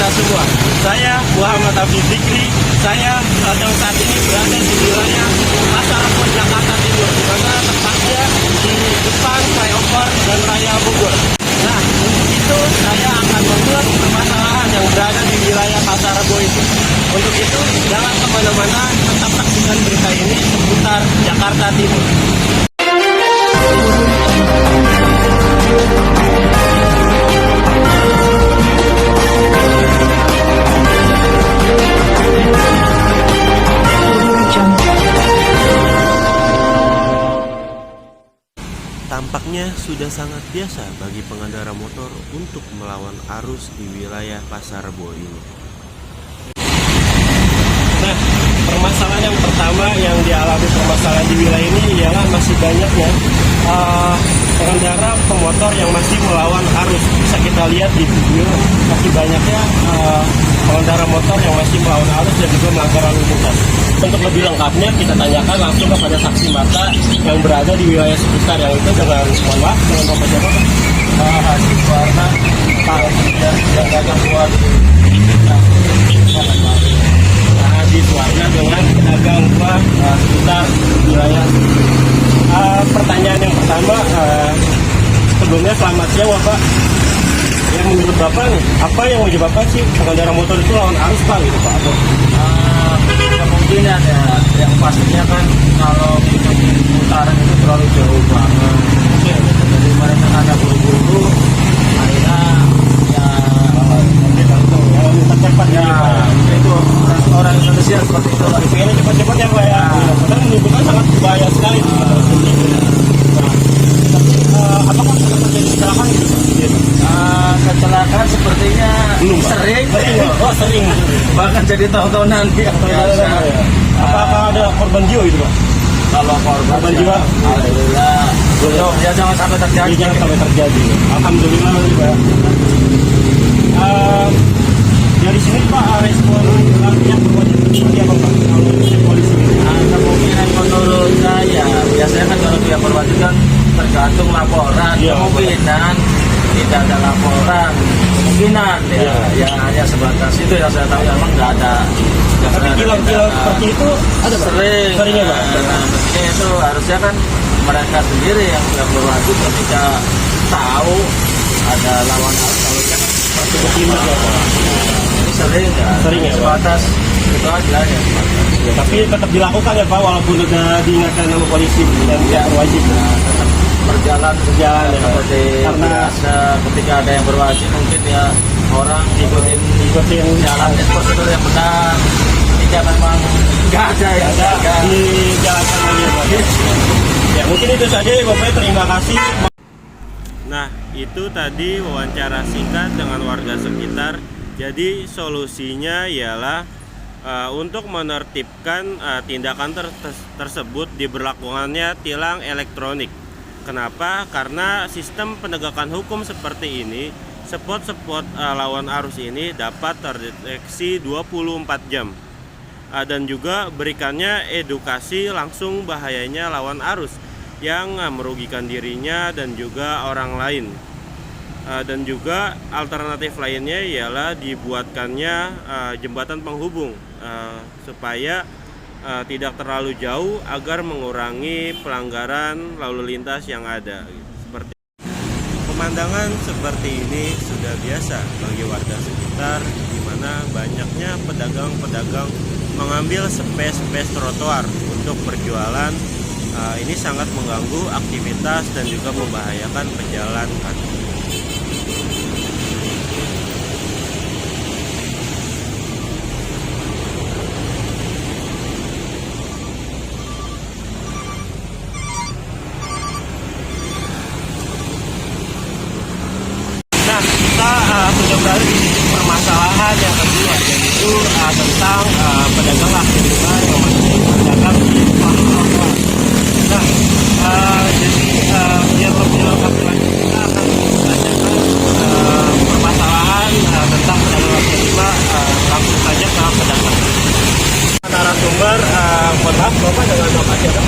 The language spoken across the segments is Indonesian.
kita semua. Saya Muhammad Abdi Fikri, saya saat ini berada di wilayah Pasar Rebo, Jakarta Timur, di mana tepatnya di depan flyover dan raya Bogor. Nah, untuk itu saya akan mengulas permasalahan yang berada di wilayah Pasar Rebo itu. Untuk itu, jangan kemana-mana, tetap saksikan berita ini seputar Jakarta Timur. Tampaknya sudah sangat biasa bagi pengendara motor untuk melawan arus di wilayah Pasar Rebo ini. Nah, permasalahan yang pertama yang dialami permasalahan di wilayah ini ialah masih banyaknya pengendara pemotor yang masih melawan arus. Bisa kita lihat di video, masih banyaknya pengendara motor yang masih melawan arus dan juga melanggar lalu lintas. Untuk lebih lengkapnya kita tanyakan langsung kepada saksi mata yang berada di wilayah sekitar, yang itu dengan mohon maaf dengan Bapak siapa Pak? Haji Warna Pak yang dagang buah Haji Warna dengan pedagang buah sekitar wilayah. Pertanyaan yang pertama, sebelumnya selamat siang Bapak. Yang menurut Bapak nih, apa yang menyebabkan sih pengendara motor itu lawan arus Pak gitu Pak? Kemungkinan ya, yang pastinya kan kalau putaran itu terlalu jauh banget. Jadi mereka ada buru-buru, akhirnya ya mungkin itu cepat ya. Itu orang Indonesia seperti itu. Ini cepat-cepat ya Pak ya. Padahal menimbulkan sangat bahaya sekali. Tapi apakah sudah terjadi kecelakaan gitu Pak? Kecelakaan sepertinya Belum, Pak. sering. Oh sering. Bahkan jadi tontonan yang biasa. Apakah ada korban jiwa itu Pak? Kalau korban jiwa? alhamdulillah belum. Ya jangan sampai terjadi. Jangan sampai terjadi. Alhamdulillah Pak. Dari sini Pak, respon yang berwajib seperti apa Pak? Kalau polisi kemungkinan menurut saya biasanya kan kalau dia berwajib kan tergantung laporan. Ya, Kemungkinan tidak ada laporan, kemungkinan ya hanya sebatas itu yang saya tahu, memang nggak ada. Tapi kilang-kilang seperti itu ada Pak? Sering ya Pak? mestinya itu harusnya kan mereka sendiri yang berwajib ketika tahu ada lawan arus kalau dia Seperti bertindak ya Pak? ini sering ya Pak? sebatas itu aja ya. Ya, tapi tetap dilakukan ya Pak, walaupun sudah diingatkan sama polisi dan tidak wajib. Tetap berjalan ya. seperti Karena biasa. Ketika ada yang berwajib mungkin ya orang ikutin jalan prosedur yang benar. Jika memang nggak ada yang dijalankan lagi ya Pak. Ya mungkin itu saja ya Bapak, terima kasih. Nah, itu tadi wawancara singkat dengan warga sekitar. Jadi solusinya ialah untuk menertibkan tindakan tersebut diberlakukannya tilang elektronik. Kenapa? Karena sistem penegakan hukum seperti ini, spot-spot lawan arus ini dapat terdeteksi 24 jam. Dan juga berikannya edukasi langsung bahayanya lawan arus yang merugikan dirinya dan juga orang lain. Dan juga alternatif lainnya ialah dibuatkannya jembatan penghubung supaya tidak terlalu jauh agar mengurangi pelanggaran lalu lintas yang ada. Seperti pemandangan seperti ini sudah biasa bagi warga sekitar, di mana banyaknya pedagang-pedagang mengambil space trotoar untuk berjualan. Ini sangat mengganggu aktivitas dan juga membahayakan pejalan kaki. Kita sudah berada di titik permasalahan yang kedua, yaitu tentang pedagang kaki lima yang masih berdagang di trotoar. Nah, jadi biar lebih lengkap lagi kita akan menanyakan permasalahan tentang pedagang kaki lima langsung saja ke pedagang. Narasumber, mohon maaf Bapak dengan Bapak siapa?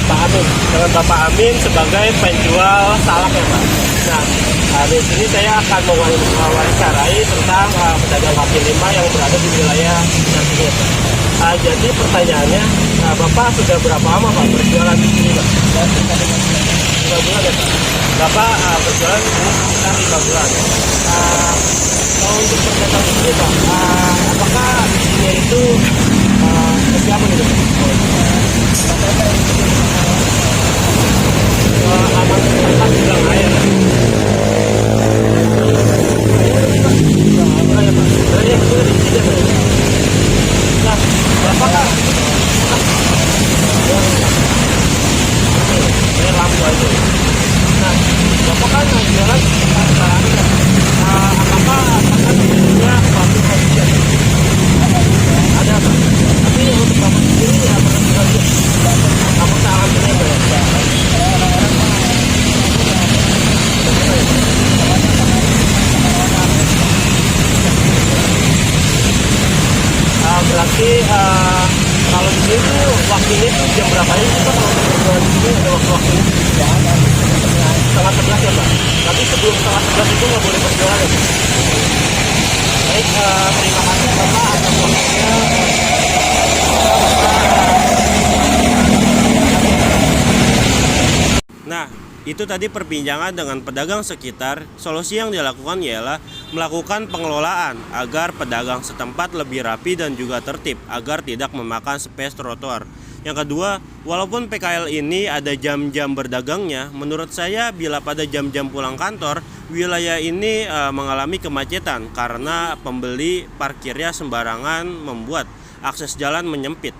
Pak Amin. Dengan Bapak Amin sebagai penjual salak ya Pak. Di sini saya akan mewawancarai tentang pedagang kaki lima yang berada di wilayah tersebut. Jadi pertanyaannya, Bapak sudah berapa lama Pak berjualan di sini Pak? 5 bulan ya Pak? Bapak berjualan di sini sekitar 5 bulan. Kalau untuk perdagang di sini Pak, apakah di sini itu siapa gitu Pak? Aman tempat bilang air. Nah, berapa Kak? Ini lampu aja. Nah, Bapak kan jualan sekarang. Apakah akan punya suatu kajian? Ada Pak. Tapi untuk Bapak sendiri ya pernah juga. Kamu sangat benar ya. Berarti kalau di sini tuh waktunya tuh jam berapa ini kita kalau berjualan di sini ada waktu-waktunya? Setengah 11 ya Pak? Tapi sebelum setengah 11 itu nggak boleh berjualan ya? Baik, terima kasih Bapak atas waktunya. Nah, itu tadi perbincangan dengan pedagang sekitar. Solusi yang dilakukan ialah melakukan pengelolaan agar pedagang setempat lebih rapi dan juga tertib agar tidak memakan space trotoar. Yang kedua, walaupun PKL ini ada jam-jam berdagangnya, menurut saya bila pada jam-jam pulang kantor, wilayah ini mengalami kemacetan karena pembeli parkirnya sembarangan membuat akses jalan menyempit.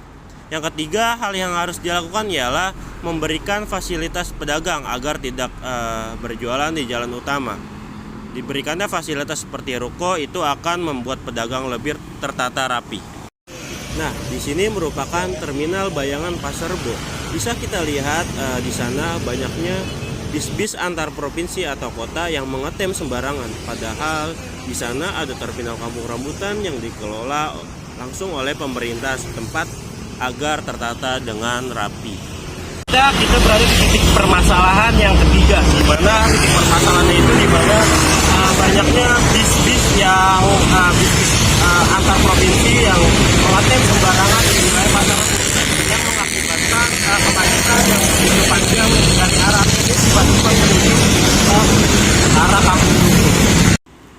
Yang ketiga, hal yang harus dilakukan ialah memberikan fasilitas pedagang agar tidak berjualan di jalan utama. Diberikannya fasilitas seperti ruko itu akan membuat pedagang lebih tertata rapi. Nah, di sini merupakan terminal bayangan Pasar Rebo. Bisa kita lihat di sana banyaknya bis-bis antar provinsi atau kota yang mengetem sembarangan. Padahal di sana ada terminal Kampung Rambutan yang dikelola langsung oleh pemerintah setempat agar tertata dengan rapi. Kita berada di titik permasalahan yang ketiga, di mana titik permasalahannya itu di mana banyaknya bis-bis yang antar provinsi yang mengetem sembarangan di wilayah Pasar Rebo yang mengakibatkan kemacetan yang begitu panjang dari arah ini tiba-tiba menuju ke arah kampung.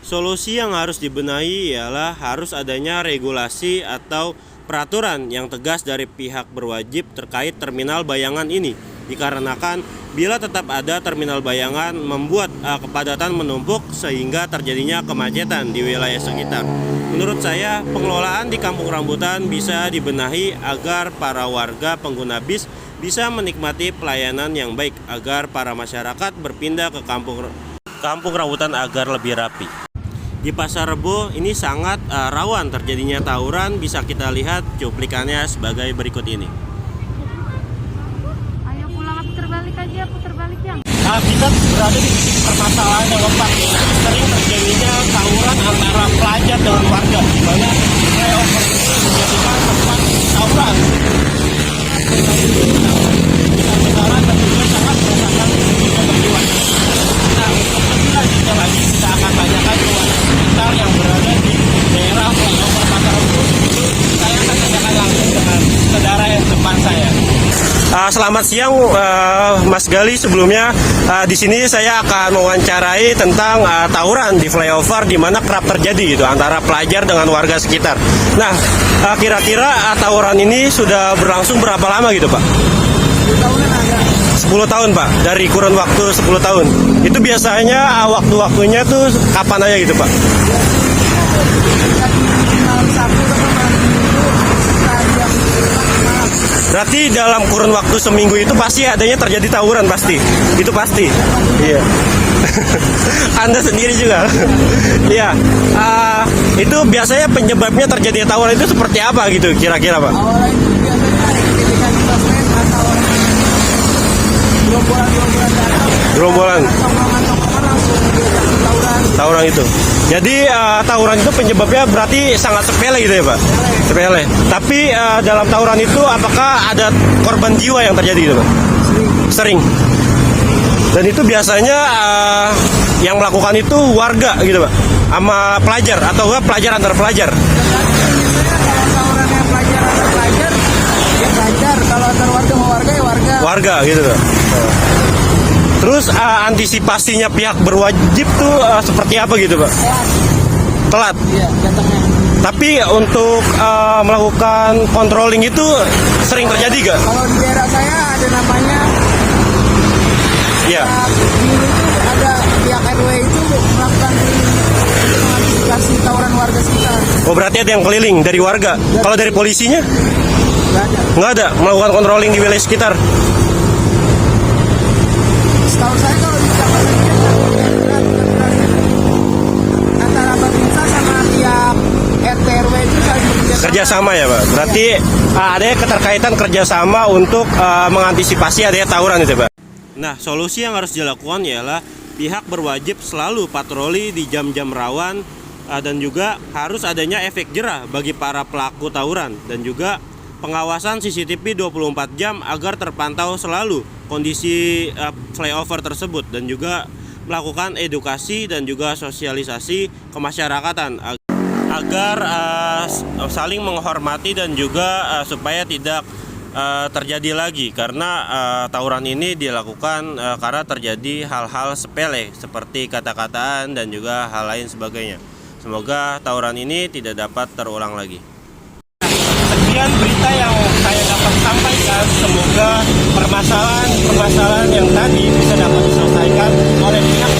Solusi yang harus dibenahi ialah harus adanya regulasi atau peraturan yang tegas dari pihak berwajib terkait terminal bayangan ini, dikarenakan bila tetap ada terminal bayangan membuat kepadatan menumpuk sehingga terjadinya kemacetan di wilayah sekitar. Menurut saya, pengelolaan di Kampung Rambutan bisa dibenahi agar para warga pengguna bis bisa menikmati pelayanan yang baik, agar para masyarakat berpindah ke Kampung Rambutan agar lebih rapi. Di Pasar Rebo ini sangat rawan terjadinya tawuran. Bisa kita lihat cuplikannya sebagai berikut ini. Ayo pulang, putar balik aja, putar balik yang. Kita berada di titik permasalahan yang keempat. Sering terjadinya tawuran antara pelajar dengan warga, di mana flyover itu menjadikan tempat tawuran. Kita tentunya sangat merasakan kejiwaan. Nah, untuk lebih lanjutnya lagi kita akan tanyakan ke warga sekitar yang berada di daerah flyover Pasar Rebo. Itu saya akan tanyakan langsung dengan saudara yang depan saya. Selamat siang Mas Gali. Sebelumnya di sini saya akan mewawancarai tentang tawuran di flyover di mana kerap terjadi gitu antara pelajar dengan warga sekitar. Nah, kira-kira tawuran ini sudah berlangsung berapa lama gitu Pak? 10 tahun Pak, dari kurun waktu 10 tahun. Itu biasanya waktu-waktunya tuh kapan aja gitu Pak? Berarti dalam kurun waktu seminggu itu pasti adanya terjadi tawuran pasti. Itu pasti. Iya. Anda sendiri juga. Iya. Itu biasanya penyebabnya terjadi tawuran itu seperti apa gitu kira-kira Pak? Awalnya itu biasanya ketika kita main atau Gerombolan. Tawuran itu. Jadi tawuran itu penyebabnya berarti sangat sepele gitu ya Pak? Sepele. Tapi dalam tawuran itu apakah ada korban jiwa yang terjadi gitu Pak? Sering. Dan itu biasanya yang melakukan itu warga gitu Pak, sama pelajar atau enggak pelajar antar pelajar. Kalau tawurannya pelajar antar pelajar, ya pelajar. Kalau antar warga sama warga, ya warga. Warga gitu Pak. Terus antisipasinya pihak berwajib tuh seperti apa gitu Pak? Telat. Iya, datangnya. Tapi untuk melakukan controlling itu sering terjadi gak? Kalau di daerah saya ada namanya Iya. dulu itu ada pihak RW itu melakukan keliling untuk mengantisipasi tawuran warga sekitar. Oh berarti ada yang keliling dari warga. Kalau dari polisinya Nggak ada. nggak ada melakukan controlling di wilayah sekitar. Setahu saya kalau di kecamatan ini antara Babinsa sama pihak RT RW itu saling bekerja Kerjasama ya Pak. Berarti ada keterkaitan kerjasama untuk mengantisipasi adanya tawuran itu Pak. Nah, solusi yang harus dilakukan ialah pihak berwajib selalu patroli di jam-jam rawan dan juga harus adanya efek jerah bagi para pelaku tawuran dan juga pengawasan CCTV 24 jam agar terpantau selalu kondisi flyover tersebut dan juga melakukan edukasi dan juga sosialisasi kemasyarakatan agar saling menghormati dan juga supaya tidak terjadi lagi karena tawuran ini dilakukan karena terjadi hal-hal sepele seperti kata-kataan dan juga hal lain sebagainya. Semoga tawuran ini tidak dapat terulang lagi. Sekian berita yang saya dapat sampaikan. Semoga permasalahan yang tadi bisa dapat diselesaikan oleh pihak